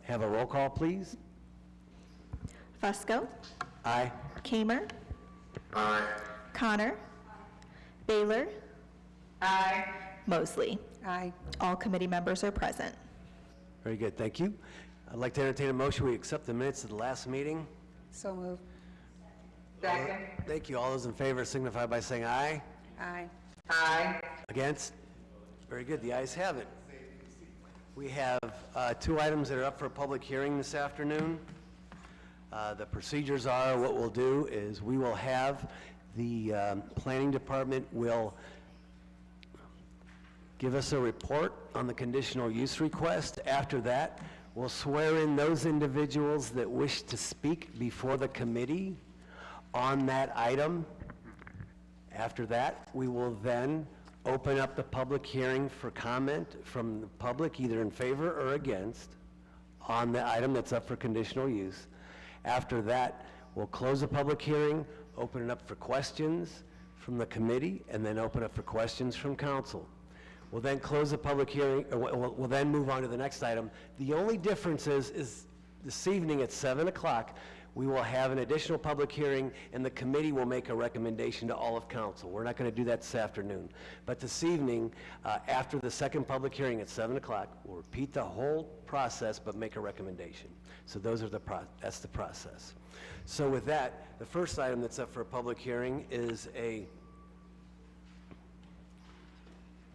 Have a roll call, please. Fusco. Aye. Kamer. Aye. Connor. Baylor. Aye. Mosley. Aye. All committee members are present. Very good, thank you. I'd like to entertain a motion. We accept the minutes of the last meeting. So moved. Second. Thank you. All those in favor signify by saying aye. Aye. Aye. Against? Very good. The ayes have it. We have two items that are up for a public hearing this afternoon. The procedures are, what we'll do is we will have the planning department will give us a report on the conditional use request. After that, we'll swear in those individuals that wish to speak before the committee on that item. After that, we will then open up the public hearing for comment from the public, either in favor or against, on the item that's up for conditional use. After that, we'll close the public hearing, open it up for questions from the committee, and then open up for questions from council. We'll then close the public hearing, we'll then move on to the next item. The only difference is this evening at 7 o'clock, we will have an additional public hearing, and the committee will make a recommendation to all of council. We're not going to do that this afternoon. But this evening, after the second public hearing at 7 o'clock, we'll repeat the whole process, but make a recommendation. So those are that's the process. So with that, the first item that's up for a public hearing is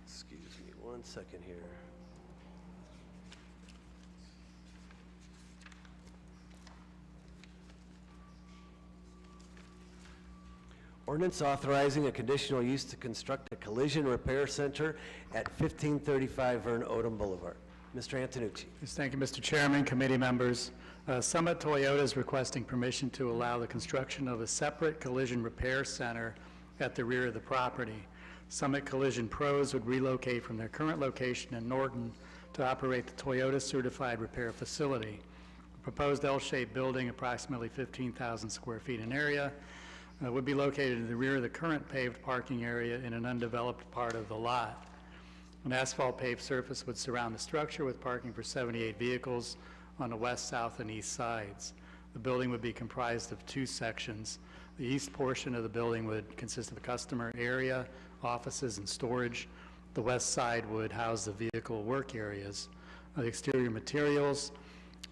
excuse me 1 second here. Ordinance authorizing a conditional use to construct a collision repair center at 1535 Vern Odom Boulevard. Mr. Antonucci. Yes, thank you, Mr. Chairman, committee members. Summit Toyota is requesting permission to allow the construction of a separate collision repair center at the rear of the property. Summit Collision Pros would relocate from their current location in Norton to operate the Toyota certified repair facility. The proposed L-shaped building, approximately 15,000 square feet in area, would be located in the rear of the current paved parking area in an undeveloped part of the lot. An asphalt paved surface would surround the structure with parking for 78 vehicles on the west, south, and east sides. The building would be comprised of two sections. The east portion of the building would consist of a customer area, offices, and storage. The west side would house the vehicle work areas. The exterior materials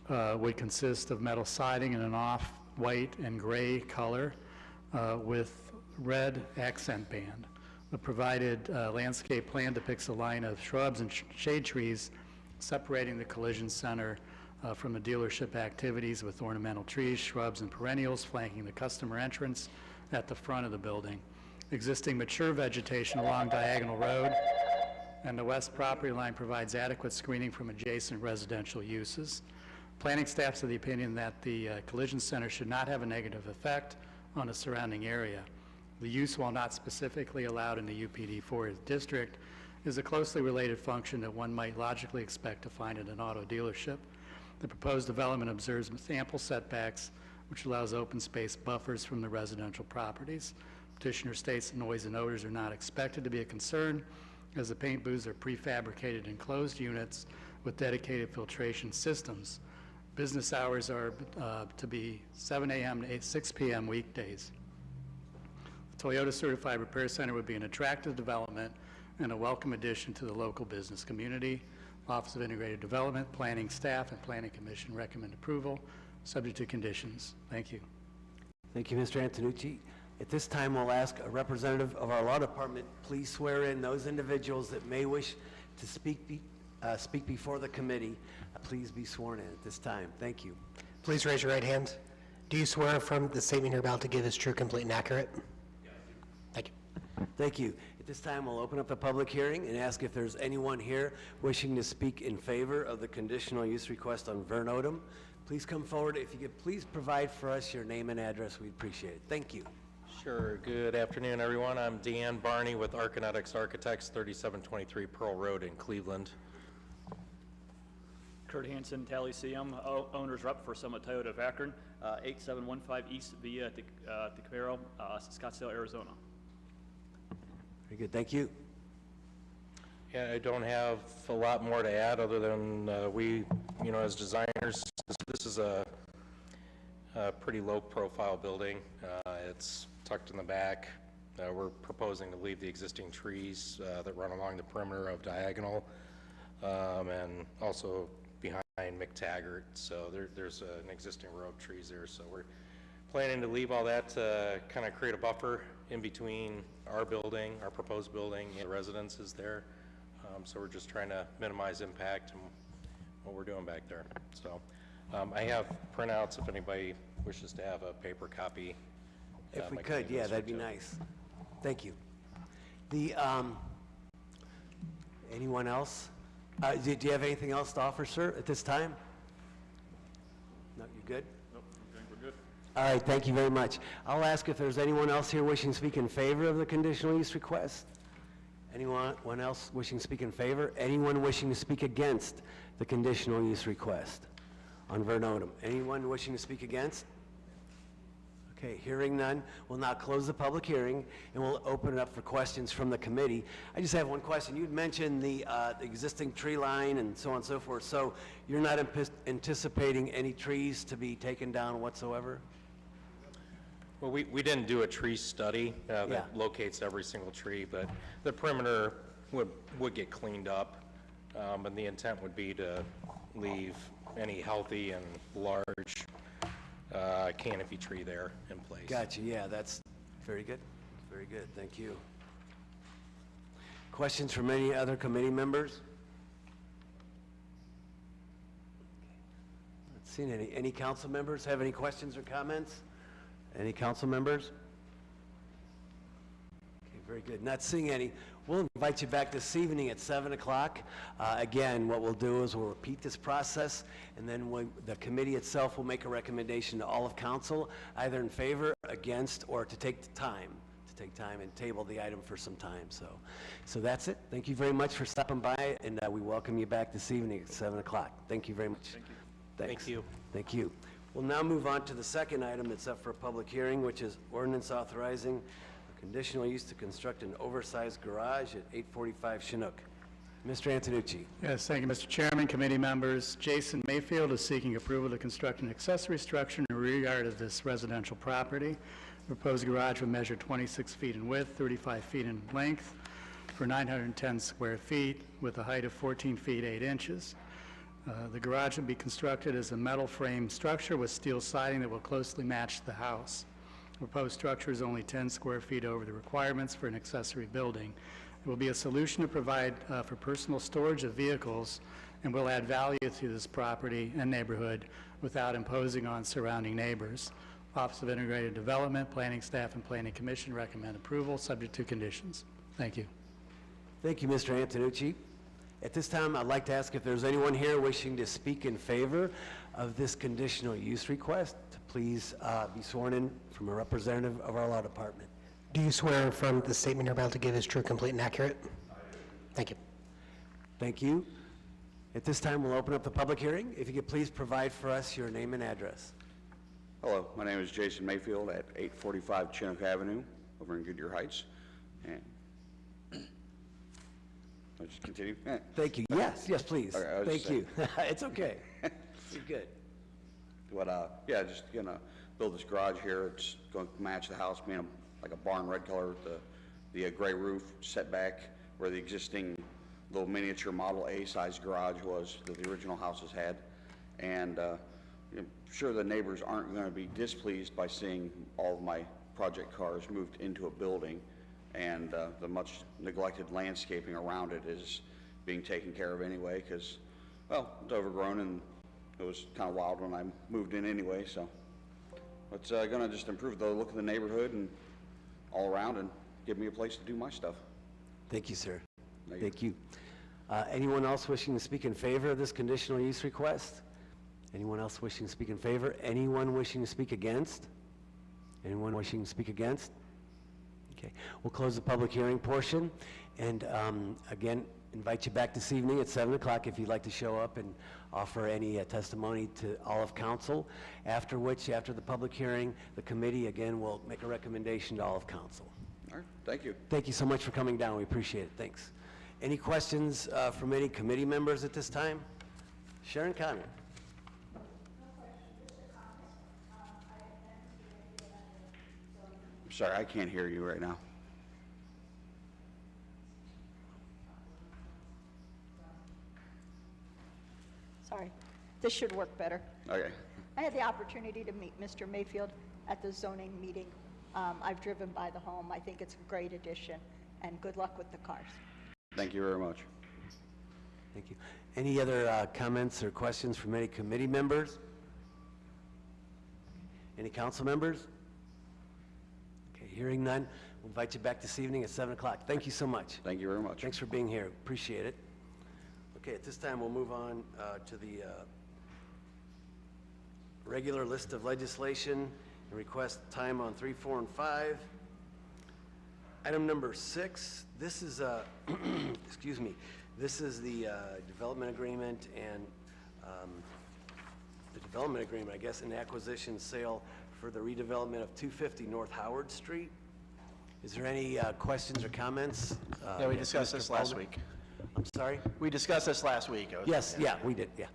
would consist of metal siding in an off-white and gray color, with red accent band. The provided landscape plan depicts a line of shrubs and shade trees separating the collision center from the dealership activities, with ornamental trees, shrubs, and perennials flanking the customer entrance at the front of the building. Existing mature vegetation along Diagonal Road and the west property line provides adequate screening from adjacent residential uses. Planning staff's of the opinion that the collision center should not have a negative effect on the surrounding area. The use, while not specifically allowed in the UPD4 district, is a closely related function that one might logically expect to find in an auto dealership. The proposed development observes ample setbacks, which allows open space buffers from the residential properties. Petitioner states that noise and odors are not expected to be a concern, as the paint booths are prefabricated enclosed units with dedicated filtration systems. Business hours are to be 7 a.m. to 6 p.m. weekdays. The Toyota Certified Repair Center would be an attractive development and a welcome addition to the local business community. Office of Integrated Development, Planning Staff, and Planning Commission recommend approval, subject to conditions. Thank you. Thank you, Mr. Antonucci. At this time, we'll ask a representative of our law department, please swear in those individuals that may wish to speak before the committee. Please be sworn in at this time. Thank you. Please raise your right hand. Do you swear affirm the statement you're about to give is true, complete, and accurate? Yes. Thank you. Thank you. At this time, we'll open up the public hearing and ask if there's anyone here wishing to speak in favor of the conditional use request on Vern Odom. Please come forward. If you could please provide for us your name and address, we'd appreciate it. Thank you. Sure. Good afternoon, everyone. I'm Dan Barney with Arkinetics Architects, 3723 Pearl Road in Cleveland. Kurt Hansen, Taliseum, owner's rep for Summit Toyota of Akron, 8715 East Via Tecumero, Scottsdale, Arizona. Very good. Thank you. Yeah, I don't have a lot more to add other than we you know, as designers, this is a pretty low-profile building. It's tucked in the back. We're proposing to leave the existing trees that run along the perimeter of Diagonal, and also behind McTaggart. So there's an existing row of trees there. So we're planning to leave all that to kind of create a buffer in between our building, our proposed building, and the residences there. So we're just trying to minimize impact and what we're doing back there. So I have printouts if anybody wishes to have a paper copy. If we my could, committee yeah, goes that'd be to. nice. Thank you. The, anyone else? Do you have anything else to offer, sir, at this time? No, you good? Nope, I think we're good. All right, thank you very much. I'll ask if there's anyone else here wishing to speak in favor of the conditional use request? Anyone else wishing to speak in favor? Anyone wishing to speak against the conditional use request on Vernotum? Anyone wishing to speak against? Okay, hearing none, we'll now close the public hearing, and we'll open it up for questions from the committee. I just have one question. You'd mentioned the existing tree line and so on and so forth, so you're not anticipating any trees to be taken down whatsoever? Well, we didn't do a tree study Yeah. that locates every single tree, but the perimeter would get cleaned up, and the intent would be to leave any healthy and large canopy tree there in place. Gotcha, yeah, that's very good, very good, thank you. Questions from any other committee members? Not seen any. Any council members have any questions or comments? Any council members? Okay, very good. Not seeing any. We'll invite you back this evening at 7 o'clock. Again, what we'll do is we'll repeat this process, and then the committee itself will make a recommendation to all of council, either in favor, against, or to take time and table the item for some time. So that's it. Thank you very much for stopping by, and we welcome you back this evening at 7 o'clock. Thank you very much. Thank you. Thanks. Thank you. Thank you. We'll now move on to the second item that's up for a public hearing, which is ordinance authorizing a conditional use to construct an oversized garage at 845 Chinook. Mr. Antonucci. Yes, thank you, Mr. Chairman, committee members. Jason Mayfield is seeking approval to construct an accessory structure in the rear yard of this residential property. The proposed garage will measure 26 feet in width, 35 feet in length, for 910 square feet, with a height of 14 feet 8 inches. The garage will be constructed as a metal frame structure with steel siding that will closely match the house. The proposed structure is only 10 square feet over the requirements for an accessory building. It will be a solution to provide for personal storage of vehicles and will add value to this property and neighborhood without imposing on surrounding neighbors. Office of Integrated Development, Planning Staff, and Planning Commission recommend approval, subject to conditions. Thank you. Thank you, Mr. Antonucci. At this time, I'd like to ask if there's anyone here wishing to speak in favor of this conditional use request, to please be sworn in from a representative of our law department. Do you swear affirm the statement you're about to give is true, complete, and accurate? Thank you. Thank you. At this time, we'll open up the public hearing. If you could please provide for us your name and address. Hello, my name is Jason Mayfield at 845 Chinook Avenue over in Goodyear Heights. And I'll just continue. Thank you. Yes, yes, please. Okay, I was Thank just you. It's okay. You're good. But yeah, just gonna build this garage here. It's going to match the house, being like a barn red color with the gray roof setback where the existing little miniature Model A size garage was that the original houses had. And I'm sure the neighbors aren't going to be displeased by seeing all of my project cars moved into a building, and the much neglected landscaping around it is being taken care of anyway, because, well, it's overgrown and it was kind of wild when I moved in anyway. So it's going to just improve the look of the neighborhood and all around, and give me a place to do my stuff. Thank you, sir. Thank Thank you. Anyone else wishing to speak in favor of this conditional use request? Anyone else wishing to speak in favor? Anyone wishing to speak against? Anyone wishing to speak against? Okay, we'll close the public hearing portion, and again, invite you back this evening at 7 o'clock if you'd like to show up and offer any testimony to all of council, after which, after the public hearing, the committee again will make a recommendation to all of council. All right, thank you. Thank you so much for coming down. We appreciate it. Thanks. Any questions from any committee members at this time? Sharon Connor. Sorry, I can't hear you right now. Sorry, this should work better. Okay. I had the opportunity to meet Mr. Mayfield at the zoning meeting. I've driven by the home. I think it's a great addition, and good luck with the cars. Thank you very much. Thank you. Any other comments or questions from any committee members? Any council members? Okay, hearing none, we'll invite you back this evening at 7 o'clock. Thank you so much. Thank you very much. Thanks for being here. Appreciate it. Okay, at this time, we'll move on to the regular list of legislation and request time on 3, 4, and 5. Item number 6, this is, excuse me, this is the development agreement and the development agreement, I guess, and acquisition sale for the redevelopment of 250 North Howard Street. Is there any questions or comments? Yeah, we discussed Mr. this last Baldwin? week. I'm sorry? We discussed this last week. Yes, yeah, we did, yeah.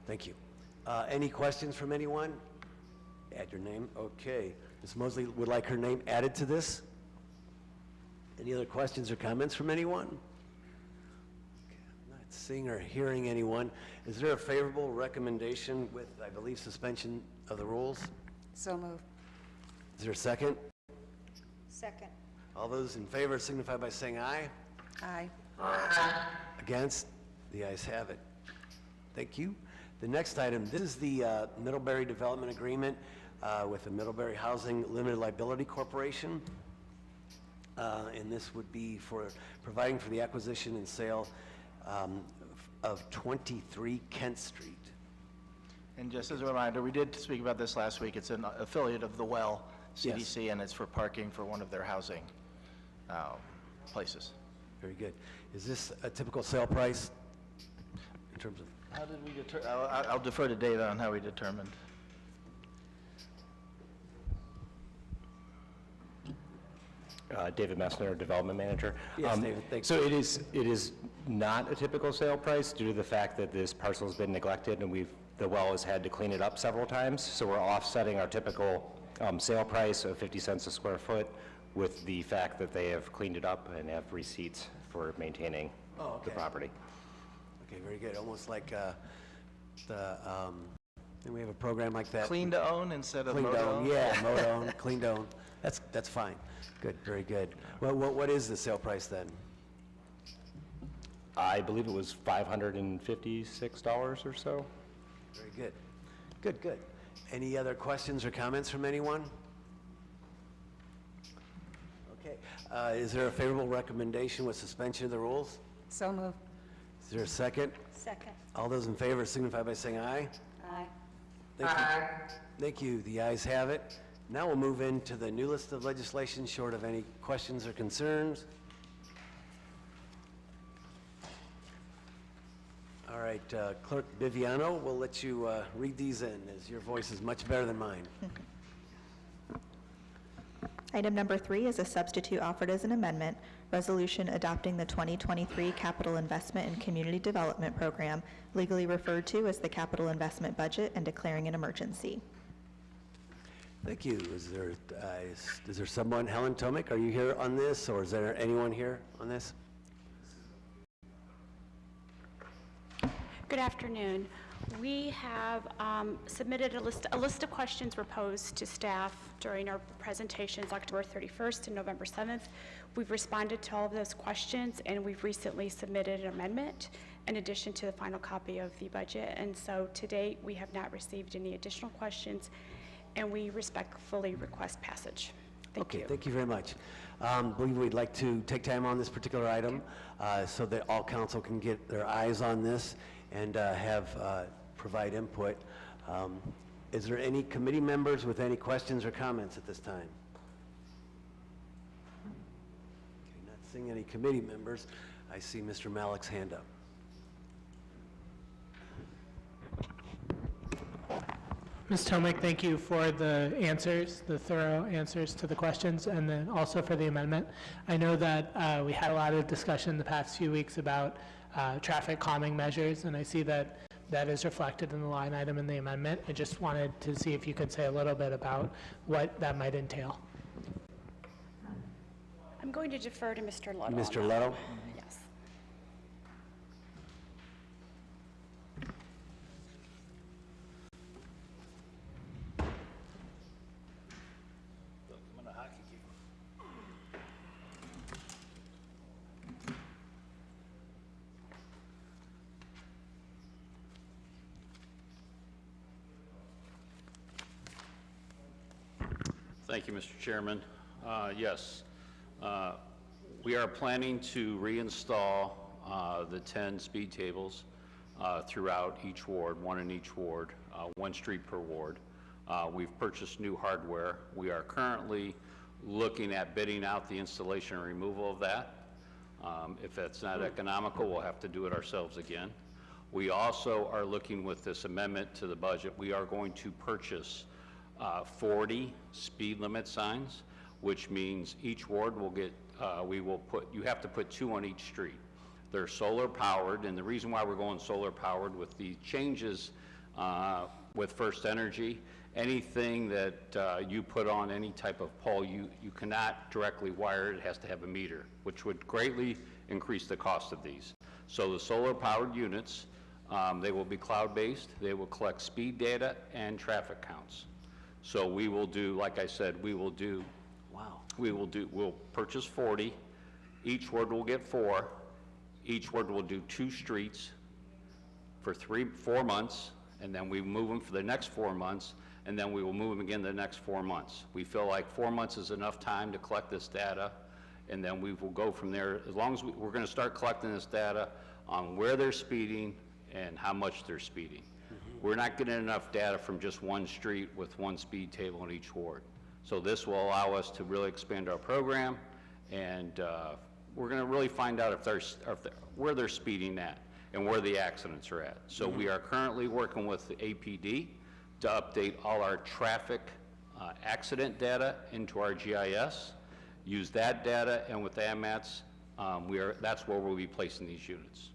Thank you. Any questions from anyone? Add your name, okay. Ms. Mosley would like her name added to this? Any other questions or comments from anyone? Okay, I'm not seeing or hearing anyone. Is there a favorable recommendation with, I believe, suspension of the rules? So moved. Is there a second? Second. All those in favor signify by saying aye. Aye. Against? The ayes have it. Thank you. The next item, this is the Middlebury Development Agreement with the Middlebury Housing Limited Liability Corporation. And this would be for providing for the acquisition and sale of 23 Kent Street. And just as a reminder, we did speak about this last week. It's an affiliate of the Well CDC, Yes. and it's for parking for one of their housing places. Very good. Is this a typical sale price in terms of? How did we deter, I'll defer to Dave on how we determined. David Messner, Development Manager. Yes, David, thanks. So it is not a typical sale price due to the fact that this parcel's been neglected and the well has had to clean it up several times. So we're offsetting our typical sale price of 50 cents a square foot with the fact that they have cleaned it up and have receipts for maintaining the property. Okay, very good. Almost like and we have a program like that. Clean to own instead of Clean mow to to own, own? yeah, mow to own, clean to own. That's fine. Good, very good. Well, what is the sale price then? I believe it was $556 or so. Very good. Good, good. Any other questions or comments from anyone? Okay. Is there a favorable recommendation with suspension of the rules? So moved. Is there a second? Second. All those in favor signify by saying aye. Aye. Thank you. Thank you. The ayes have it. Now we'll move into the new list of legislation, short of any questions or concerns. All right, Clerk Viviano, we'll let you read these in, as your voice is much better than mine. Item number 3 is a substitute offered as an amendment, resolution adopting the 2023 Capital Investment and Community Development Program, legally referred to as the Capital Investment Budget, and declaring an emergency. Thank you. Is there someone, Helen Tomic, are you here on this, or is there anyone here on this? Good afternoon. We have submitted a list of questions were posed to staff during our presentations October 31st and November 7th. We've responded to all of those questions, and we've recently submitted an amendment in addition to the final copy of the budget. And so to date, we have not received any additional questions, and we respectfully request passage. Thank you. Okay, thank you very much. I believe we'd like to take time on this particular item so that all council can get their eyes on this and provide input. Is there any committee members with any questions or comments at this time? Okay, not seeing any committee members. I see Mr. Malik's hand up. Ms. Tomic, thank you for the answers, the thorough answers to the questions, and then also for the amendment. I know that we had a lot of discussion the past few weeks about traffic calming measures, and I see that that is reflected in the line item in the amendment. I just wanted to see if you could say a little bit about what that might entail. I'm going to defer to Mr. Ludlow. on Mr. that. Ludlow? Yes. Thank you, Mr. Chairman. Yes, we are planning to reinstall the 10 speed tables throughout each ward, one in each ward, one street per ward. We've purchased new hardware. We are currently looking at bidding out the installation and removal of that. If that's not economical, we'll have to do it ourselves again. We also are looking with this amendment to the budget, we are going to purchase 40 speed limit signs, which means each ward will get, you have to put 2 on each street. They're solar powered, and the reason why we're going solar powered with the changes with First Energy, anything that you put on any type of pole, you cannot directly wire it, it has to have a meter, which would greatly increase the cost of these. So the solar powered units, they will be cloud-based, they will collect speed data and traffic counts. So we will do, like I said, we'll purchase 40, each ward will get 4, each ward will do 2 streets for 4 months, and then we move them for the next 4 months, and then we will move them again the next 4 months. We feel like 4 months is enough time to collect this data, and then we will go from there. As long as we're going to start collecting this data on where they're speeding and how much they're speeding. We're not getting enough data from just one street with one speed table in each ward. So this will allow us to really expand our program, and we're going to really find out where they're speeding at and where the accidents are at. So we are currently working with the APD to update all our traffic accident data into our GIS, use that data, and with the AMATs, that's where we'll be placing these units.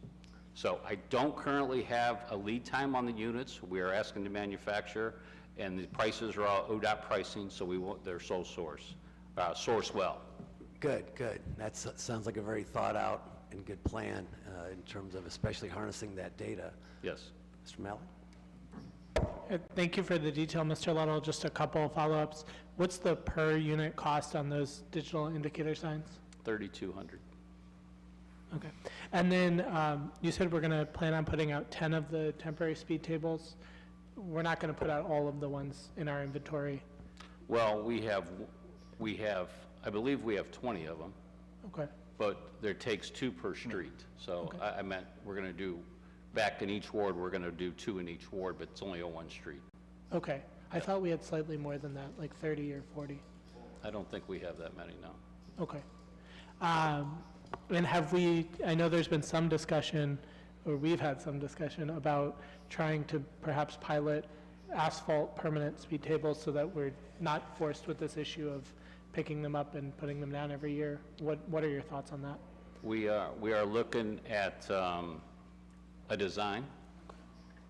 So I don't currently have a lead time on the units. We are asking the manufacturer, and the prices are all ODOT pricing, so they're sole source, source well. Good, good. That sounds like a very thought out and good plan in terms of especially harnessing that data. Yes. Mr. Malley? Thank you for the detail, Mr. Ludlow. Just a couple of follow-ups. What's the per unit cost on those digital indicator signs? $3,200. Okay. And then you said we're going to plan on putting out 10 of the temporary speed tables. We're not going to put out all of the ones in our inventory. Well, we have, I believe we have 20 of them. Okay. But there takes 2 per street. So Okay. I meant we're going to do, back in each ward, we're going to do 2 in each ward, but it's only a 1 street. Okay. I thought we had slightly more than that, like 30 or 40. I don't think we have that many, no. Okay. And I know there's been some discussion, or we've had some discussion about trying to perhaps pilot asphalt permanent speed tables so that we're not forced with this issue of picking them up and putting them down every year. What are your thoughts on that? We are looking at a design,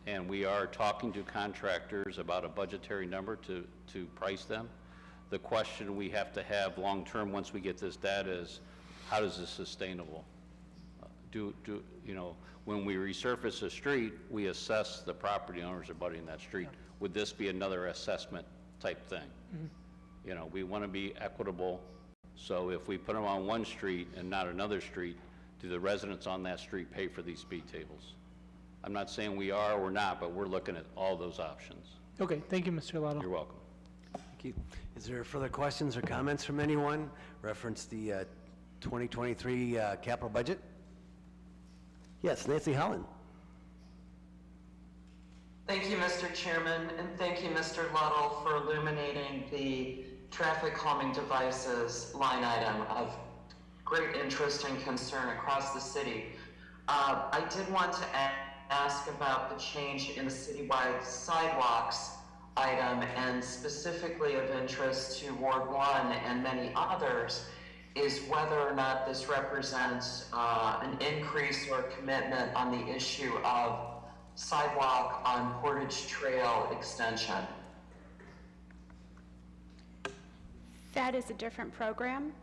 and we are talking to contractors about a budgetary number to price them. The question we have to have long-term once we get this data is, how is this sustainable? When we resurface a street, we assess the property owners abutting that street. Would this be another assessment type thing? Mm-hmm. We want to be equitable, so if we put them on one street and not another street, do the residents on that street pay for these speed tables? I'm not saying we are or not, but we're looking at all those options. Okay, thank you, Mr. Ludlow. You're welcome. Thank you. Is there further questions or comments from anyone? Reference the 2023 capital budget? Yes, Nancy Holland. Thank you, Mr. Chairman, and thank you, Mr. Ludlow, for illuminating the traffic calming devices line item of great interest and concern across the city. I did want to ask about the change in the citywide sidewalks item, and specifically of interest to Ward 1 and many others, is whether or not this represents an increase or commitment on the issue of sidewalk on Portage Trail extension? That is a different program.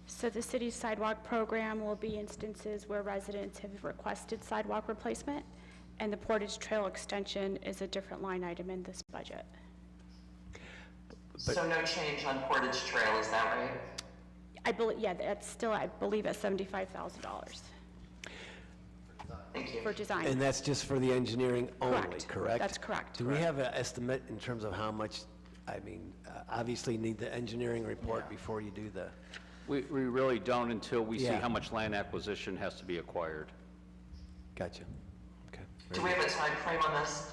So the city's sidewalk program will be instances where residents have requested sidewalk replacement, and the Portage Trail extension is a different line item in this budget. So no change on Portage Trail, is that right? I believe, yeah, that's still, I believe, at $75,000 Thank you. for design. And that's just for the engineering only, correct? That's correct. Do we have an estimate in terms of how much, I mean, obviously you need the engineering report before you do the, We really don't until we see Yeah. how much land acquisition has to be acquired. gotcha. Okay. Do we have a time frame on this?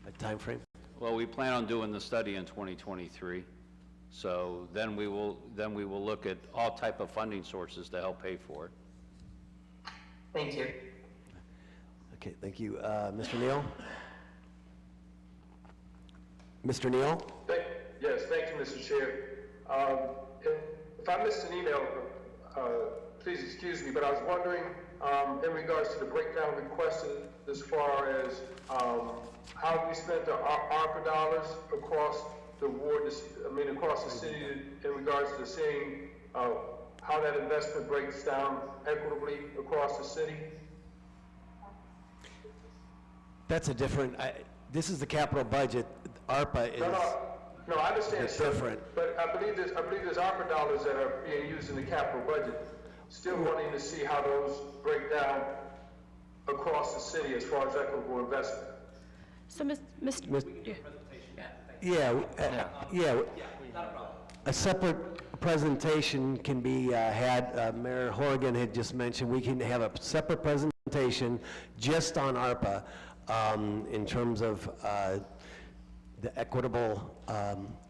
A time frame? Well, we plan on doing the study in 2023, so then we will look at all type of funding sources to help pay for it. Thank you. Okay, thank you. Mr. Neal? Mr. Neal? Yes, thank you, Mr. Chair. If I missed an email, please excuse me, but I was wondering, in regards to the breakdown requested as far as how we spent the ARPA dollars across the ward, across the city, in regards to seeing how that investment breaks down equitably across the city? That's a different, this is the capital budget. ARPA is No, I understand, it's sir, different. but I believe there's ARPA dollars that are being used in the capital budget. Still wanting to see how those break down across the city as far as equitable investment. So, Mr. Yeah, a separate presentation can be had, Mayor Horrigan had just mentioned, we can have a separate presentation just on ARPA in terms of the equitable,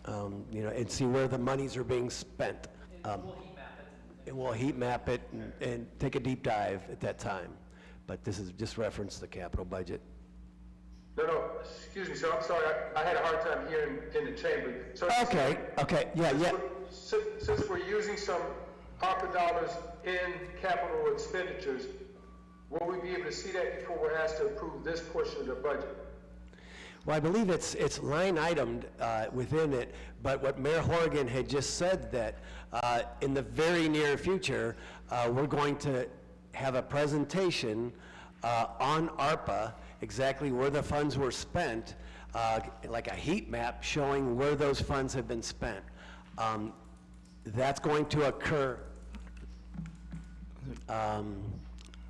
and see where the monies are being spent. And we'll heat map it and take a deep dive at that time. But this is just reference the capital budget. No, excuse me, sir, I'm sorry, I had a hard time hearing in the chamber. So Okay, yeah. Since we're using some ARPA dollars in capital expenditures, will we be able to see that before we're asked to approve this portion of the budget? Well, I believe it's line itemed within it, but what Mayor Horrigan had just said that in the very near future, we're going to have a presentation on ARPA, exactly where the funds were spent, like a heat map showing where those funds have been spent. That's going to occur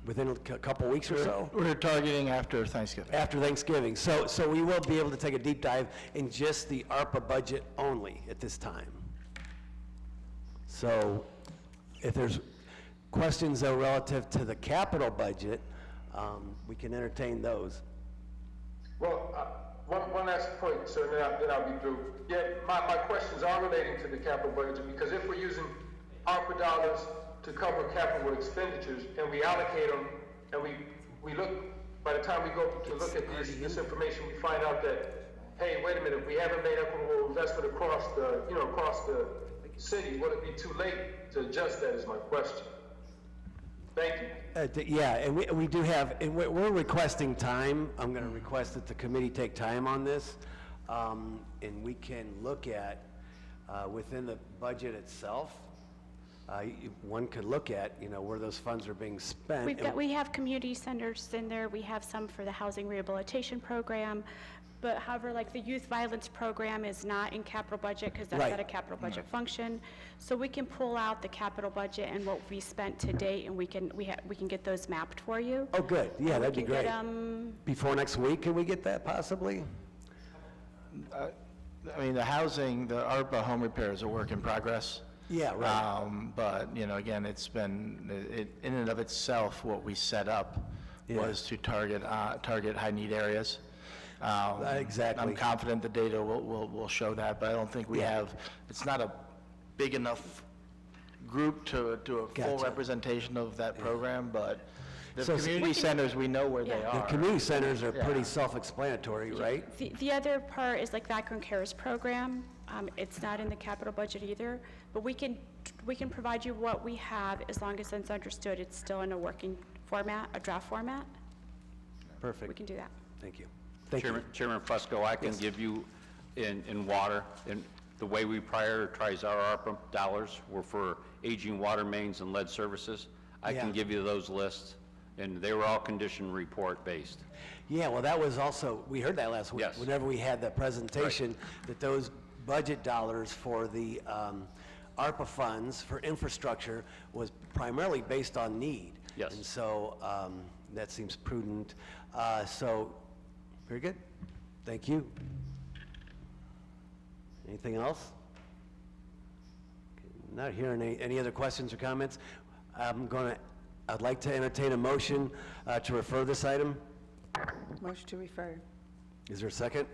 within a couple weeks or so. We're targeting after Thanksgiving. After Thanksgiving. So we will be able to take a deep dive in just the ARPA budget only at this time. So if there's questions though relative to the capital budget, we can entertain those. Well, one last point, sir, then I'll be through. Yeah, my questions are relating to the capital budget, because if we're using ARPA dollars to cover capital expenditures, and we allocate them, and we look, by the time we go to look at this information, we find out that, hey, wait a minute, we haven't made equitable investment across the city. Would it be too late to adjust that, is my question. Thank you. Yeah, and we do have, and we're requesting time. I'm going to request that the committee take time on this, and we can look at, within the budget itself, one could look at, where those funds are being spent. We have community centers in there. We have some for the housing rehabilitation program. But however, like the youth violence program is not in capital budget because that's not a capital budget function. So we can pull out the capital budget and what we spent to date, and we can get those mapped for you. Oh, good. Yeah, that'd be We can great. get, Before next week, can we get that possibly? I mean, the ARPA home repair is a work in progress. Yeah, right. But, again, it's been, in and of itself, what we set up was to target high-need areas. Exactly. I'm confident the data will show that, but I don't think we have, it's not a big enough group to do a full representation of that program, but the community centers, we know where they are. The community centers are pretty self-explanatory, right? the other part is like the Akron Cares program. It's not in the capital budget either, but we can provide you what we have as long as it's understood it's still in a working format, a draft format. Perfect. we can do that. Thank you. Thank you. Chairman Fusco, I can give you in water, and the way we prioritize our ARPA dollars were for aging water mains and lead services. I can Yeah. give you those lists, and they were all condition report based. Yeah, well, that was also, we heard that last week. Yes. Whenever we had the presentation, that those budget dollars for the ARPA funds for infrastructure was primarily based on need. Yes. And so that seems prudent. So, very good. Thank you. Anything else? Okay, not hearing any other questions or comments. I'd like to entertain a motion to refer this item. Motion to refer. Is there a second?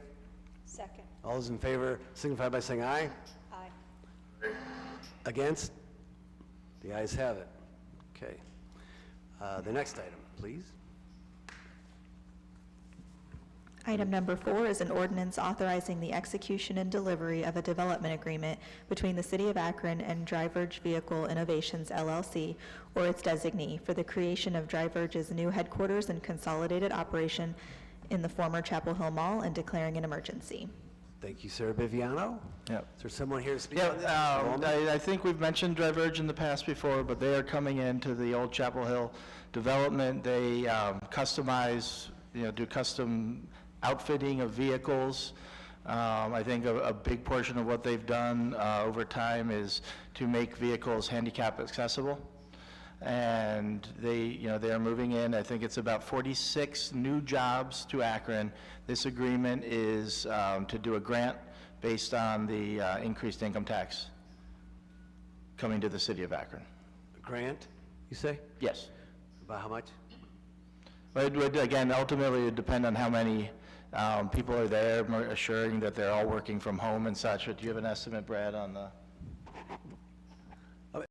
Second. All those in favor signify by saying aye. Aye. Against? The ayes have it. Okay. The next item, please. Item number 4 is an ordinance authorizing the execution and delivery of a development agreement between the City of Akron and Driverge Vehicle Innovations LLC, or its designee, for the creation of Driverge's new headquarters and consolidated operation in the former Chapel Hill Mall and declaring an emergency. Thank you, Sarah Biviano. Yep. Is there someone here to speak Yeah, on this? I think we've mentioned Driverge in the past before, but they are coming into the old Chapel Hill development. They customize, do custom outfitting of vehicles. I think a big portion of what they've done over time is to make vehicles handicap accessible. And they are moving in. I think it's about 46 new jobs to Akron. This agreement is to do a grant based on the increased income tax coming to the city of Akron. A grant, you say? Yes. About how much? But it would, again, ultimately, it would depend on how many people are there, assuring that they're all working from home and such. But do you have an estimate, Brad, on the?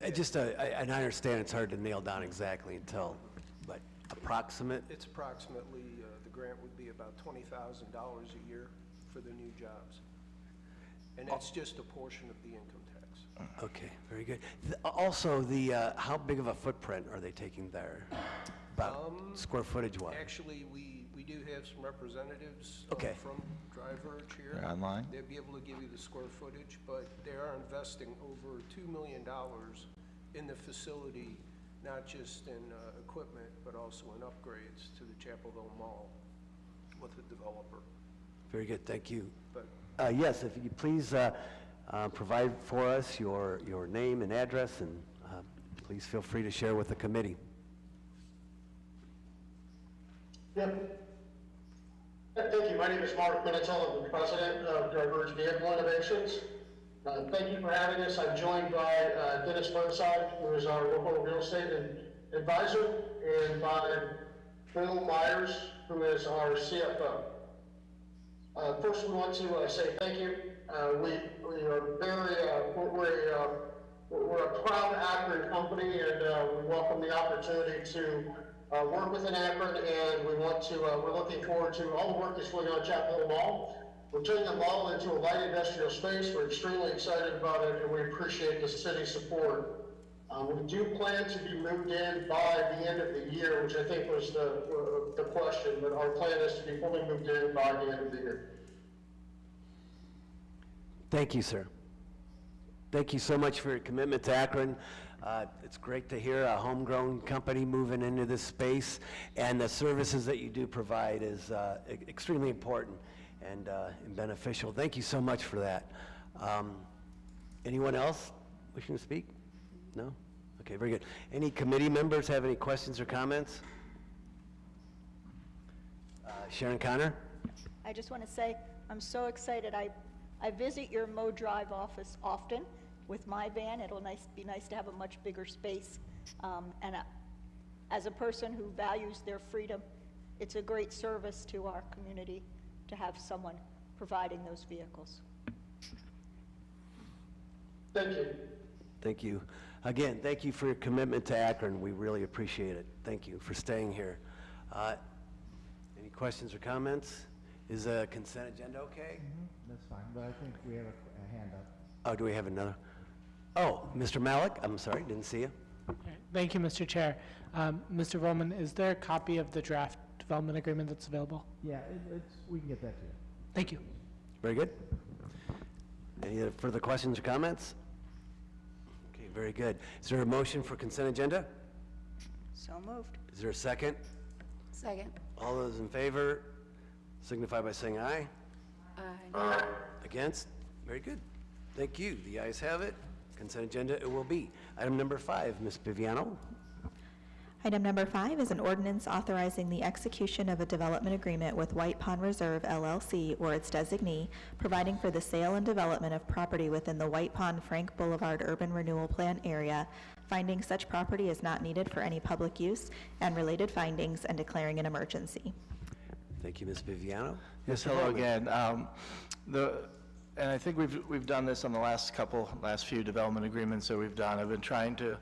And I understand it's hard to nail down exactly until, but approximate? It's approximately, the grant would be about $20,000 a year for the new jobs. And that's just a portion of the income tax. Okay, very good. Also, how big of a footprint are they taking there? About square footage wise? Actually, we do have some representatives Okay. from Driverge here. They're online? They'll be able to give you the square footage, but they are investing over $2 million in the facility, not just in equipment, but also in upgrades to the Chapel Hill Mall with the developer. Very good, thank you. But Yes, if you please provide for us your name and address, and please feel free to share with the committee. Yeah. Thank you. My name is Mark Minutell. I'm the president of Driverge Vehicle Innovations. Thank you for having us. I'm joined by Dennis Burnside, who is our local real estate advisor, and by Bill Myers, who is our CFO. First, we want to say thank you. We are we're a proud Akron company, and we welcome the opportunity to work within Akron, and we're looking forward to all the work that's going on at Chapel Hill Mall. We're turning the mall into a light industrial space. We're extremely excited about it, and we appreciate the city's support. We do plan to be moved in by the end of the year, which I think was the question, but our plan is to be fully moved in by the end of the year. Thank you, sir. Thank you so much for your commitment to Akron. It's great to hear a homegrown company moving into this space, and the services that you do provide is extremely important and beneficial. Thank you so much for that. Anyone else wishing to speak? No? Okay, very good. Any committee members have any questions or comments? Sharon Connor? I just want to say, I'm so excited. I visit your Mo Drive office often with my van. It'll be nice to have a much bigger space. As a person who values their freedom, it's a great service to our community to have someone providing those vehicles. Thank you. Thank you. Again, thank you for your commitment to Akron. We really appreciate it. Thank you for staying here. Any questions or comments? Is a consent agenda okay? That's fine, but I think we have a hand up. Oh, do we have another? Oh, Mr. Malik, I'm sorry, didn't see you. Thank you, Mr. Chair. Mr. Volman, is there a copy of the draft development agreement that's available. Yeah, we can get that to you. Thank you. Very good. Any other further questions or comments? Okay, very good. Is there a motion for consent agenda? So moved. Is there a second? Second. All those in favor signify by saying aye. Aye. Against? Very good. Thank you. The ayes have it. Consent agenda it will be. Item number 5, Ms. Viviano. Item number 5 is an ordinance authorizing the execution of a development agreement with White Pond Reserve LLC or its designee, providing for the sale and development of property within the White Pond Frank Boulevard Urban Renewal Plan area, finding such property is not needed for any public use and related findings, and declaring an emergency. Thank you, Ms. Viviano. Yes, Mr. hello Holman. again. And I think we've done this on the last few development agreements that we've done. I've been trying to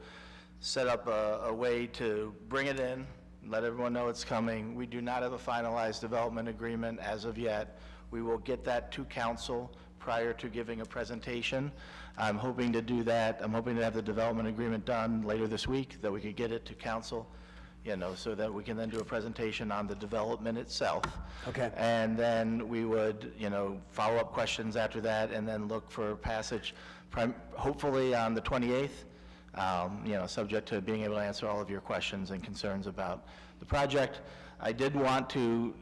set up a way to bring it in, let everyone know it's coming. We do not have a finalized development agreement as of yet. We will get that to council prior to giving a presentation. I'm hoping to do that. I'm hoping to have the development agreement done later this week, that we could get it to council, so that we can then do a presentation on the development itself. Okay. And then we would, follow up questions after that, and then look for passage, hopefully on the 28th, subject to being able to answer all of your questions and concerns about the project. I did want to,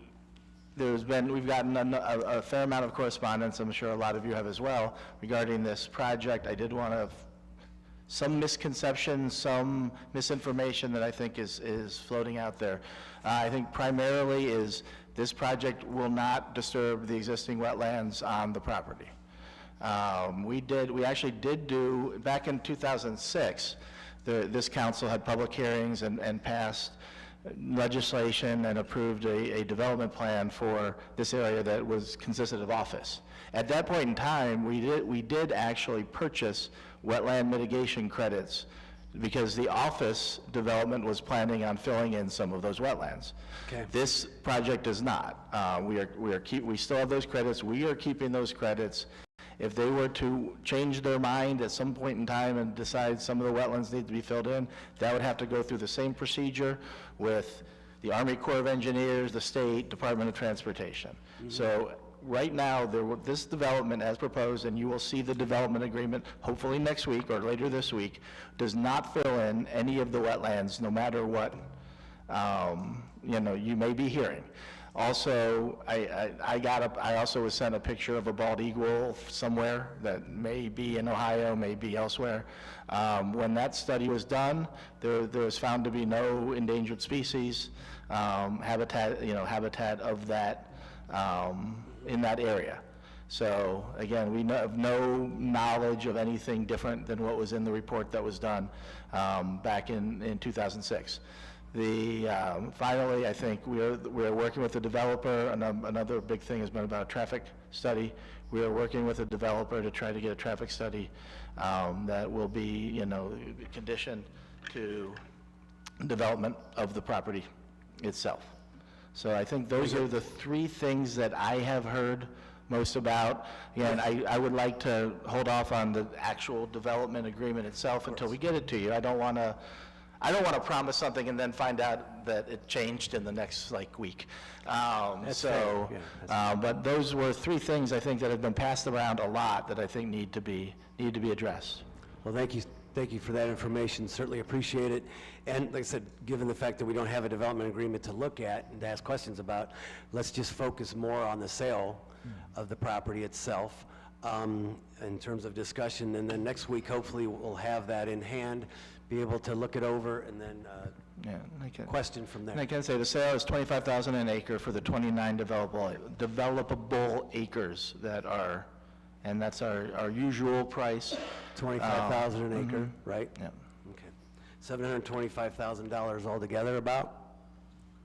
we've gotten a fair amount of correspondence, I'm sure a lot of you have as well, regarding this project. I did want to, some misconceptions, some misinformation that I think is floating out there. I think primarily is this project will not disturb the existing wetlands on the property. We actually did do, back in 2006, this council had public hearings and passed legislation and approved a development plan for this area that consisted of office. At that point in time, we did actually purchase wetland mitigation credits because the office development was planning on filling in some of those wetlands. Okay. This project does not. We still have those credits. We are keeping those credits. If they were to change their mind at some point in time and decide some of the wetlands need to be filled in, that would have to go through the same procedure with the Army Corps of Engineers, the State Department of Transportation. Mm-hmm. So right now, this development as proposed, and you will see the development agreement hopefully next week or later this week, does not fill in any of the wetlands, no matter what you may be hearing. Also, I also was sent a picture of a bald eagle somewhere that may be in Ohio, may be elsewhere. When that study was done, there was found to be no endangered species habitat of that in that area. So again, we have no knowledge of anything different than what was in the report that was done back in 2006. Finally, I think we're working with the developer. Another big thing has been about a traffic study. We are working with a developer to try to get a traffic study that will be, conditioned to development of the property itself. So I think those are the three things that I have heard most about. And I would like to hold off on the actual development agreement itself until we get it to you. I don't want to promise something and then find out that it changed in the next week. But those were three things I think that have been passed around a lot that I think need to be addressed. Well, thank you for that information. Certainly appreciate it. And like I said, given the fact that we don't have a development agreement to look at and to ask questions about, let's just focus more on the sale of the property itself in terms of discussion. And then next week, hopefully, we'll have that in hand, be able to look it over, and then question from there. And I can say the sale is $25,000 an acre for the 29 developable acres that are, and that's our usual price. $25,000 an acre, right? Yeah. Okay. $725,000 altogether about?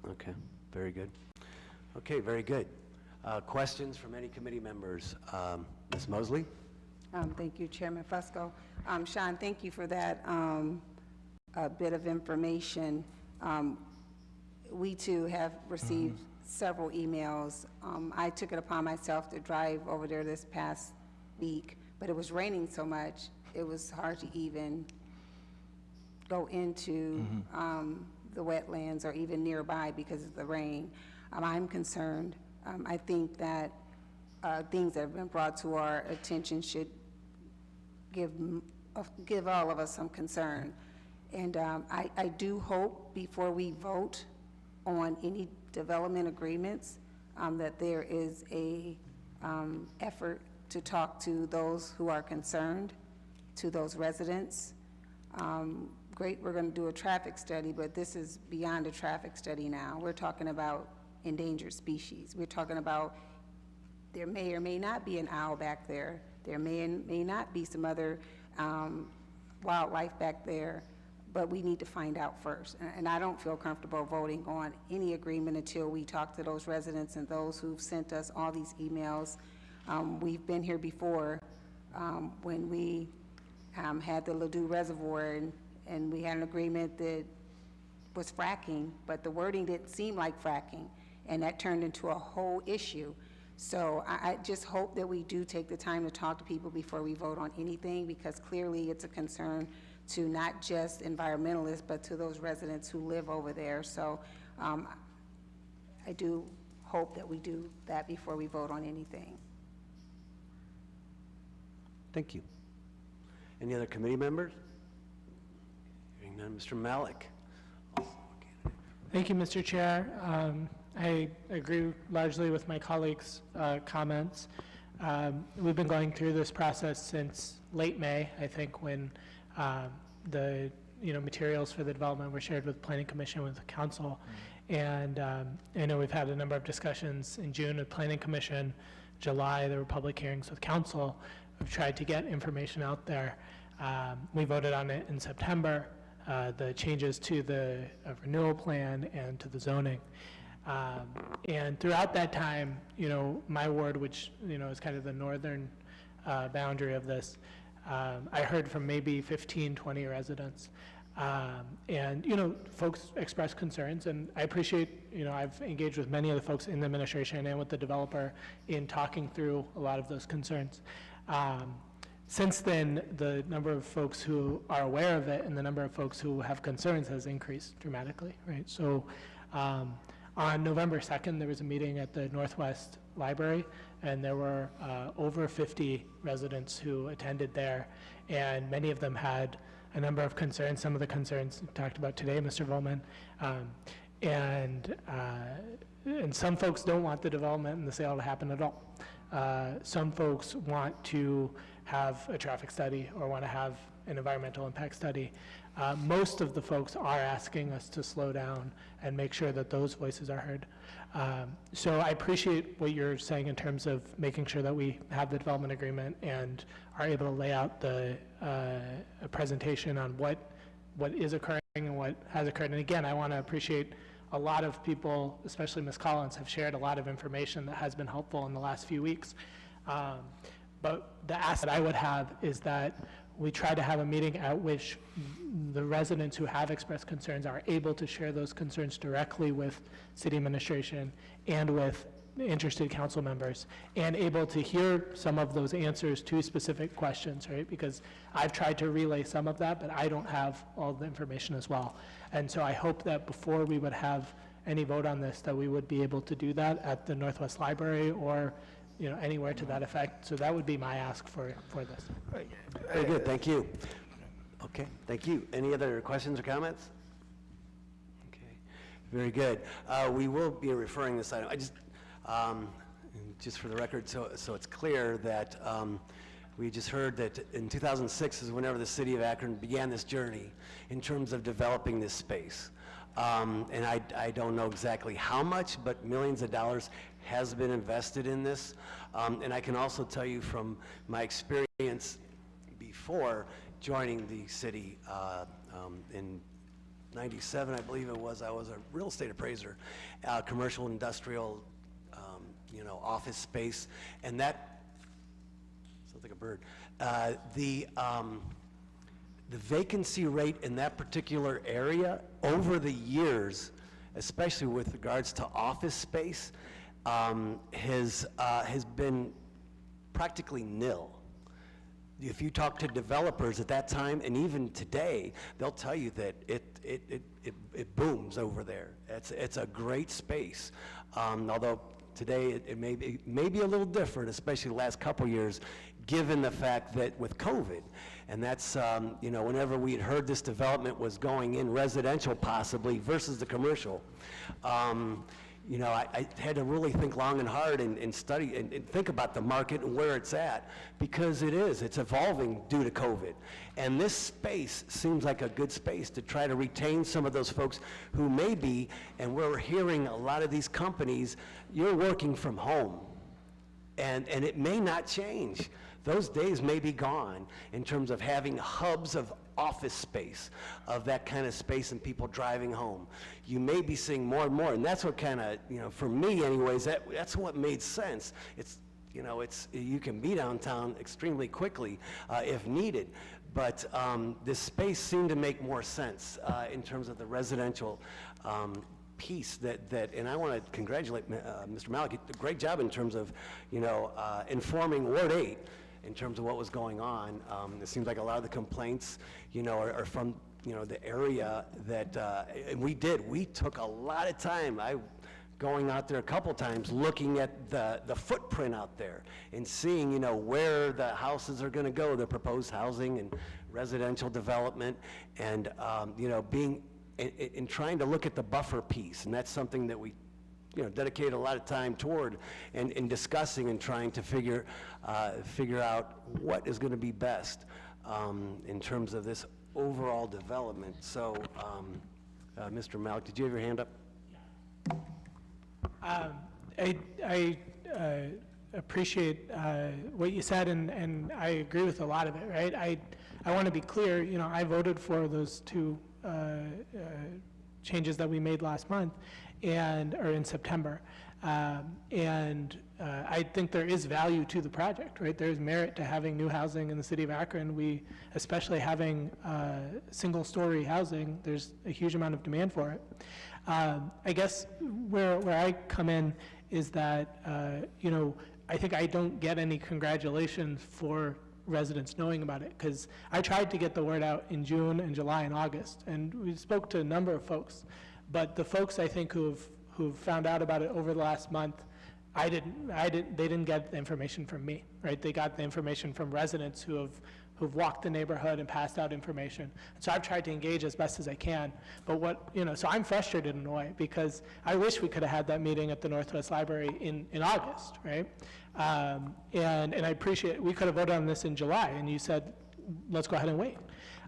Okay, very good. Okay, very good. Questions from any committee members? Ms. Mosley? Thank you, Chairman Fusco. Sean, thank you for that bit of information. We too have received several emails. I took it upon myself to drive over there this past week, but it was raining so much, it was hard to even go into the wetlands or even nearby because of the rain. I'm concerned. I think that things that have been brought to our attention should give all of us some concern. And I do hope before we vote on any development agreements that there is a effort to talk to those who are concerned, to those residents. Great, we're going to do a traffic study, but this is beyond a traffic study now. We're talking about endangered species. We're talking about there may or may not be an owl back there. There may not be some other wildlife back there, but we need to find out first. And I don't feel comfortable voting on any agreement until we talk to those residents and those who've sent us all these emails. We've been here before when we had the Ladue Reservoir, and we had an agreement that was fracking, but the wording didn't seem like fracking, and that turned into a whole issue. So I just hope that we do take the time to talk to people before we vote on anything, because clearly it's a concern to not just environmentalists, but to those residents who live over there. So I do hope that we do that before we vote on anything. Thank you. Any other committee members? Hearing none, Mr. Malik. Thank you, Mr. Chair. I agree largely with my colleagues' comments. We've been going through this process since late May, I think, when the materials for the development were shared with the Planning Commission, with the Council. And I know we've had a number of discussions in June with Planning Commission. July, there were public hearings with Council. We've tried to get information out there. We voted on it in September, the changes to the renewal plan and to the zoning. And throughout that time, my ward, which, is kind of the northern boundary of this, I heard from maybe 15, 20 residents. And, folks expressed concerns, and I appreciate, I've engaged with many of the folks in the administration and with the developer in talking through a lot of those concerns. Since then, the number of folks who are aware of it and the number of folks who have concerns has increased dramatically, right? So on November 2nd, there was a meeting at the Northwest Library, and there were over 50 residents who attended there, and many of them had a number of concerns, some of the concerns talked about today, Mr. Volman, and some folks don't want the development and the sale to happen at all. Some folks want to have a traffic study or want to have an environmental impact study. Most of the folks are asking us to slow down and make sure that those voices are heard. So I appreciate what you're saying in terms of making sure that we have the development agreement and are able to lay out the a presentation on what is occurring and what has occurred. And again, I want to appreciate a lot of people, especially Ms. Collins, have shared a lot of information that has been helpful in the last few weeks. But the ask that I would have is that we try to have a meeting at which the residents who have expressed concerns are able to share those concerns directly with city administration and with interested council members, and able to hear some of those answers to specific questions, right? Because I've tried to relay some of that, but I don't have all the information as well. And so I hope that before we would have any vote on this, that we would be able to do that at the Northwest Library or anywhere to that effect. So that would be my ask for this. Very good, thank you. Okay, thank you. Any other questions or comments? Okay, very good. We will be referring this item. Just for the record, so it's clear that we just heard that in 2006 is whenever the city of Akron began this journey in terms of developing this space. And I don't know exactly how much, but millions of dollars has been invested in this. And I can also tell you from my experience before joining the city in 97, I believe it was, I was a real estate appraiser, commercial, industrial, office space, and that sounds like a bird. The vacancy rate in that particular area over the years, especially with regards to office space, has been practically nil. if you talk to developers at that time, and even today, they'll tell you that it booms over there. It's a great space. Although today it may be a little different, especially the last couple years, given the fact that with COVID, and that's, you know, whenever we had heard this development was going in residential possibly versus the commercial, you know, I had to really think long and hard and study and think about the market and where it's at, because it's evolving due to COVID. And this space seems like a good space to try to retain some of those folks who may be, and we're hearing a lot of these companies, you're working from home, and it may not change. Those days may be gone in terms of having hubs of office space, of that kind of space, and people driving home. You may be seeing more and more, and that's what kind of, you know, for me anyways, that's what made sense. It's, you know, you can be downtown extremely quickly if needed, but this space seemed to make more sense in terms of the residential piece and I want to congratulate Mr. Malik. Great job in terms of, you know, informing Ward 8 in terms of what was going on. It seems like a lot of the complaints, you know, are from, you know, the area that, and we took a lot of time. Going out there a couple times, looking at the footprint out there and seeing, you know, where the houses are going to go, the proposed housing and residential development, and, you know, being, in trying to look at the buffer piece, and that's something that we, you know, dedicate a lot of time toward and discussing and trying to figure out what is going to be best in terms of this overall development. So, Mr. Malik, did you have your hand up? I appreciate what you said, and I agree with a lot of it, right? I want to be clear, you know, I voted for those two changes that we made last month, or in September. I think there is value to the project, right? There's merit to having new housing in the city of Akron. Especially having single-story housing, there's a huge amount of demand for it. I guess where I come in is that, you know, I think I don't get any congratulations for residents knowing about it, because I tried to get the word out in June and July and August, and we spoke to a number of folks, but the folks I think who've found out about it over the last month, they didn't get the information from me, right? They got the information from residents who've walked the neighborhood and passed out information. So I've tried to engage as best as I can, but so I'm frustrated in a way, because I wish we could have had that meeting at the Northwest Library in August, right? And I appreciate, we could have voted on this in July, and you said, let's go ahead and wait.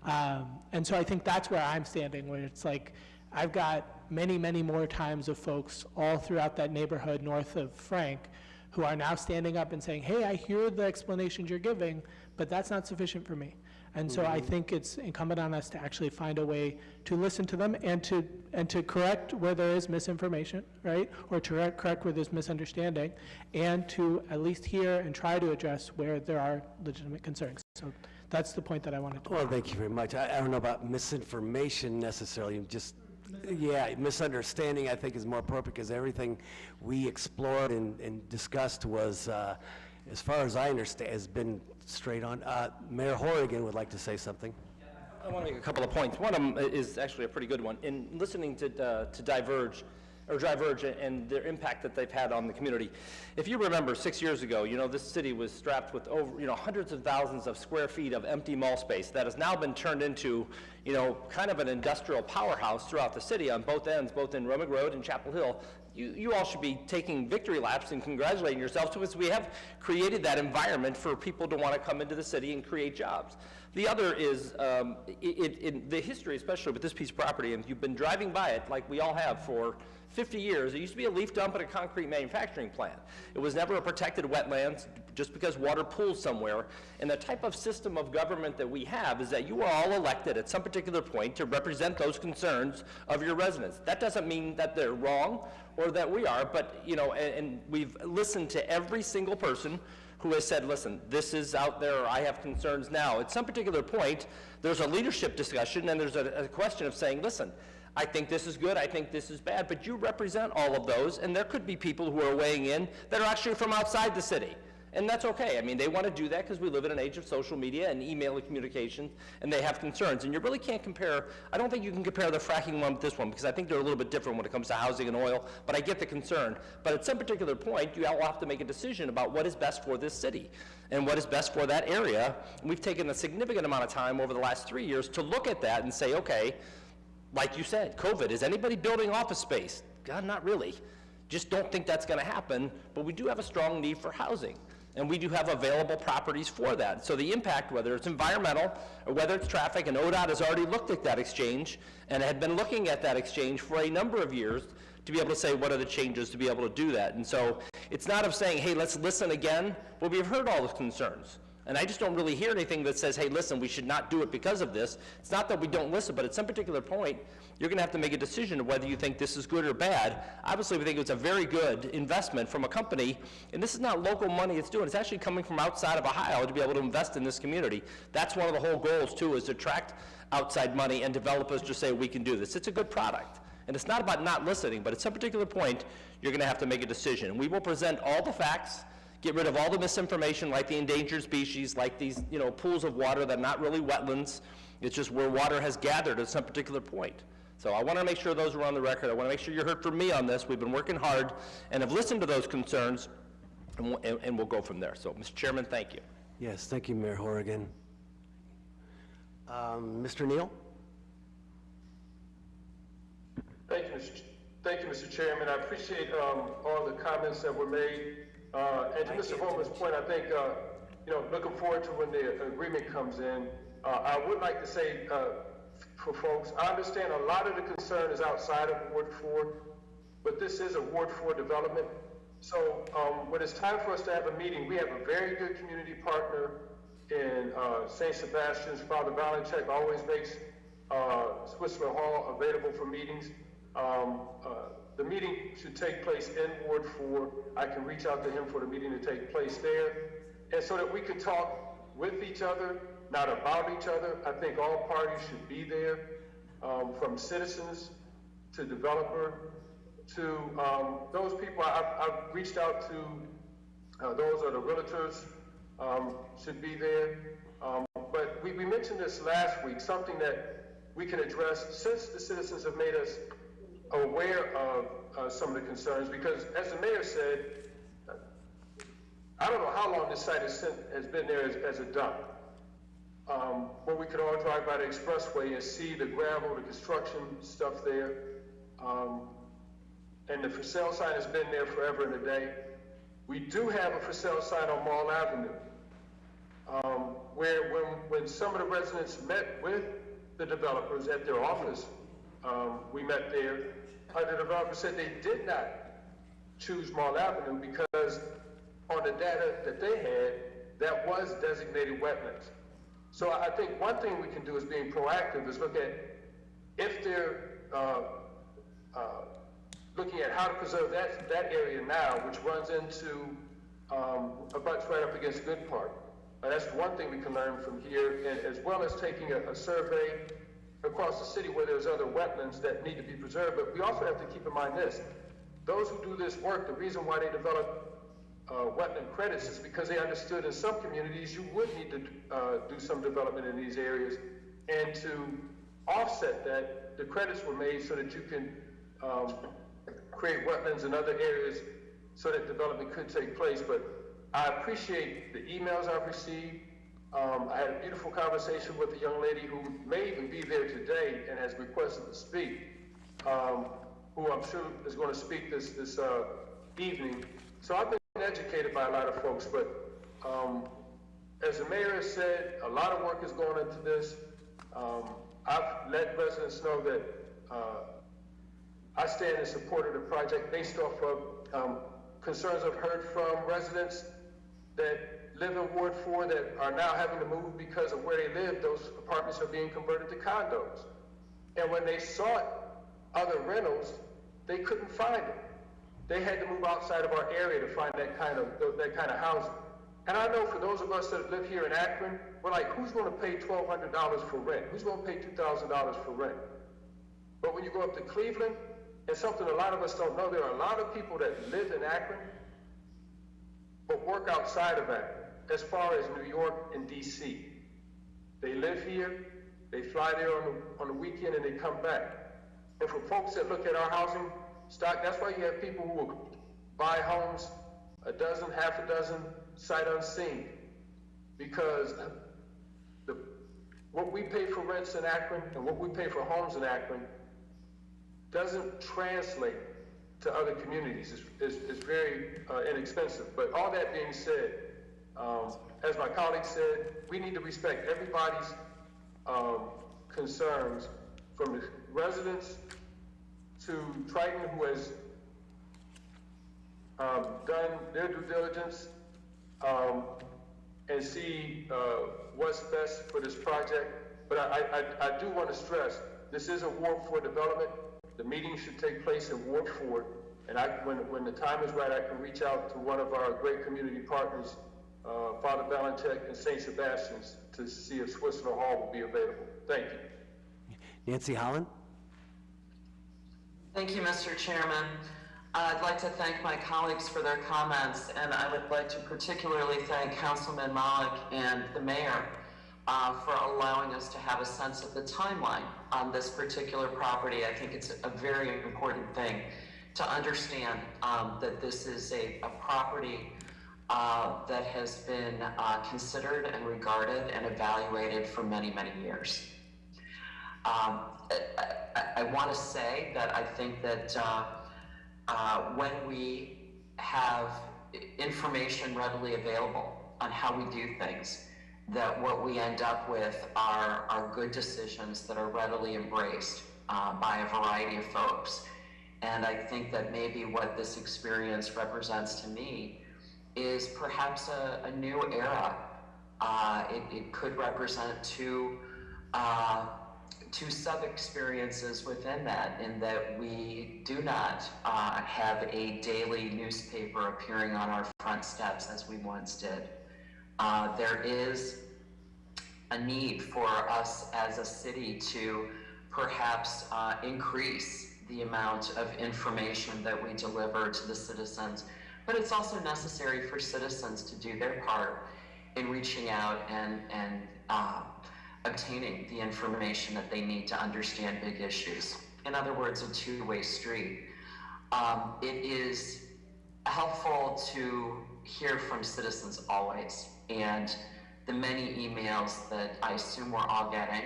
And so I think that's where I'm standing, where it's like, I've got many, many more times of folks all throughout that neighborhood north of Frank who are now standing up and saying, hey, I hear the explanations you're giving, but that's not sufficient for me. And so I think it's incumbent on us to actually find a way to listen to them and to correct where there is misinformation, right? Or to correct where there's misunderstanding, and to at least hear and try to address where there are legitimate concerns. So that's the point that I wanted to make. Well, thank you very much. I don't know about misinformation necessarily, just, yeah, misunderstanding I think is more appropriate, because everything we explored and discussed was, as far as I understand, has been straight on. Mayor Horrigan would like to say something. I want to make a couple of points. One of them is actually a pretty good one. In listening to Diverge and their impact that they've had on the community, if you remember 6 years ago, you know, this city was strapped with over, you know, hundreds of thousands of square feet of empty mall space that has now been turned into, you know, kind of an industrial powerhouse throughout the city on both ends, both in Romig Road and Chapel Hill. You all should be taking victory laps and congratulating yourselves, because we have created that environment for people to want to come into the city and create jobs. The other is, in the history, especially with this piece of property, and you've been driving by it like we all have for 50 years, it used to be a leaf dump and a concrete manufacturing plant. It was never a protected wetlands just because water pools somewhere. And the type of system of government that we have is that you are all elected at some particular point to represent those concerns of your residents. That doesn't mean that they're wrong or that we are, but, you know, and we've listened to every single person who has said, listen, this is out there, or I have concerns now. At some particular point, there's a leadership discussion, and there's a question of saying, listen, I think this is good, I think this is bad, but you represent all of those, and there could be people who are weighing in that are actually from outside the city. And that's okay. I mean, they want to do that because we live in an age of social media and email and communication, and they have concerns. And you really can't compare, I don't think you can compare the fracking one with this one, because I think they're a little bit different when it comes to housing and oil, but I get the concern. But at some particular point, you all have to make a decision about what is best for this city and what is best for that area. And we've taken a significant amount of time over the last 3 years to look at that and say, okay, like you said, COVID, is anybody building office space? God, not really. Just don't think that's going to happen, but we do have a strong need for housing. And we do have available properties for that. So the impact, whether it's environmental or whether it's traffic, and ODOT has already looked at that exchange and had been looking at that exchange for a number of years to be able to say what are the changes to be able to do that. And so it's not of saying, hey, let's listen again. Well, we've heard all the concerns. And I just don't really hear anything that says, hey, listen, we should not do it because of this. It's not that we don't listen, but at some particular point, you're going to have to make a decision of whether you think this is good or bad. Obviously, we think it's a very good investment from a company, and this is not local money it's doing. It's actually coming from outside of Ohio to be able to invest in this community. That's one of the whole goals, too, is to attract outside money and developers to say, we can do this. It's a good product. And it's not about not listening, but at some particular point, you're going to have to make a decision. We will present all the facts, get rid of all the misinformation like the endangered species, like these pools of water that are not really wetlands. It's just where water has gathered at some particular point. So I want to make sure those are on the record. I want to make sure you heard from me on this. We've been working hard and have listened to those concerns, and we'll go from there. So, Mr. Chairman, thank you. Yes, thank you, Mayor Horrigan. Mr. Neal? Thank you, Mr. Chairman. I appreciate all the comments that were made. And to Mr. Holman's point, I think, looking forward to when the agreement comes in. I would like to say for folks, I understand a lot of the concern is outside of Ward 4, but this is a Ward 4 development. So when it's time for us to have a meeting, we have a very good community partner in St. Sebastian's. Father Valenchek always makes Swissler Hall available for meetings. The meeting should take place in Ward 4. I can reach out to him for the meeting to take place there. And so that we can talk with each other, not about each other. I think all parties should be there, from citizens to developer to those people. I've reached out to those are the realtors, should be there. But we mentioned this last week, something that we can address since the citizens have made us aware of some of the concerns, because as the mayor said, I don't know how long this site has been there as a dump, where we could all drive by the expressway and see the gravel, the construction stuff there, and the for sale sign has been there forever and a day. We do have a for sale sign on Mall Avenue, where when some of the residents met with the developers at their office, we met there, the developer said they did not choose Mall Avenue because on the data that they had, that was designated wetlands. So I think one thing we can do as being proactive is look at if they're looking at how to preserve that area now, which runs into abuts right up against Good Park. That's one thing we can learn from here, and as well as taking a survey across the city where there's other wetlands that need to be preserved. But we also have to keep in mind this: those who do this work, the reason why they develop wetland credits is because they understood in some communities you would need to do some development in these areas, and to offset that, the credits were made so that you can create wetlands in other areas so that development could take place. But I appreciate the emails I've received. I had a beautiful conversation with a young lady who may even be there today and has requested to speak, who I'm sure is going to speak this evening. So I've been educated by a lot of folks, but as the mayor has said, a lot of work is going into this. I've let residents know that I stand in support of the project based off of concerns I've heard from residents that live in Ward 4 that are now having to move because of where they live. Those apartments are being converted to condos. And when they sought other rentals, they couldn't find it. They had to move outside of our area to find that kind of housing. And I know for those of us that live here in Akron, we're like, who's going to pay $1,200 for rent? Who's going to pay $2,000 for rent? But when you go up to Cleveland, and something a lot of us don't know, there are a lot of people that live in Akron but work outside of Akron, as far as New York and DC. They live here, they fly there on the weekend and they come back. And for folks that look at our housing stock, that's why you have people who will buy homes, a dozen, half a dozen, sight unseen. Because what we pay for rents in Akron and what we pay for homes in Akron doesn't translate to other communities. It's very inexpensive. But all that being said, as my colleague said, we need to respect everybody's concerns, from the residents to Triton, who has done their due diligence and see what's best for this project. But I do want to stress, this is a Ward 4 development. The meeting should take place in Ward 4, and when the time is right, I can reach out to one of our great community partners, Father Valentek and St. Sebastian's, to see if Swissler Hall will be available. Thank you. Nancy Holland? Thank you, Mr. Chairman. I'd like to thank my colleagues for their comments, and I would like to particularly thank Councilman Malik and the mayor for allowing us to have a sense of the timeline on this particular property. I think it's a very important thing to understand that this is a property that has been considered and regarded and evaluated for many, many years. I want to say that I think that when we have information readily available on how we do things, that what we end up with are good decisions that are readily embraced by a variety of folks. And I think that maybe what this experience represents to me is perhaps a new era. It could represent two sub-experiences within that, in that we do not have a daily newspaper appearing on our front steps as we once did. There is a need for us as a city to perhaps increase the amount of information that we deliver to the citizens, but it's also necessary for citizens to do their part in reaching out and obtaining the information that they need to understand big issues. In other words, a two-way street. It is helpful to hear from citizens always, and the many emails that I assume we're all getting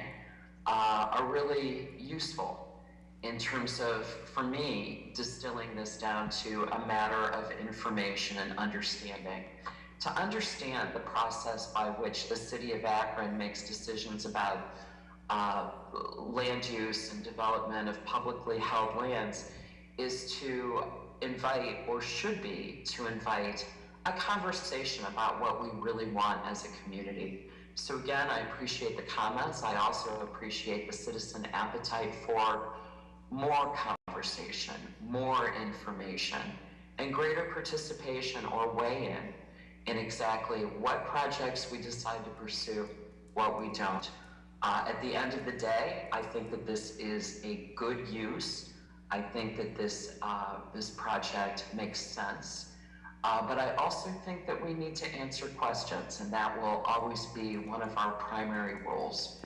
are really useful in terms of, for me, distilling this down to a matter of information and understanding. To understand the process by which the city of Akron makes decisions about land use and development of publicly held lands is to invite, or should be to invite, a conversation about what we really want as a community. So again, I appreciate the comments. I also appreciate the citizen appetite for more conversation, more information, and greater participation or weigh-in in exactly what projects we decide to pursue, what we don't. At the end of the day, I think that this is a good use. I think that this project makes sense. But I also think that we need to answer questions, and that will always be one of our primary roles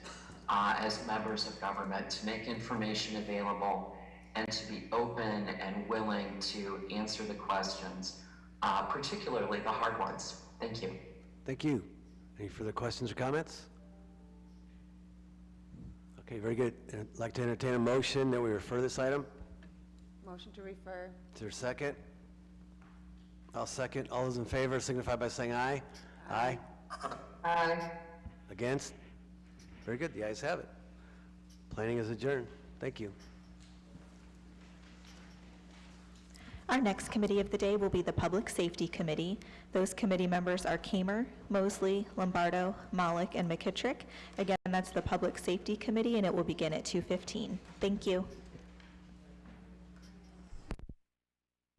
as members of government, to make information available and to be open and willing to answer the questions, particularly the hard ones. Thank you. Thank you. Any further questions or comments? Okay, very good. I'd like to entertain a motion that we refer this item. Motion to refer. Is there a second? I'll second. All those in favor signify by saying aye. Aye. Aye. Against? Very good. The ayes have it. Planning is adjourned. Thank you. Our next committee of the day will be the Public Safety Committee. Those committee members are Kamer, Mosley, Lombardo, Malik, and McKittrick. Again, that's the Public Safety Committee, and it will begin at 2:15. Thank you.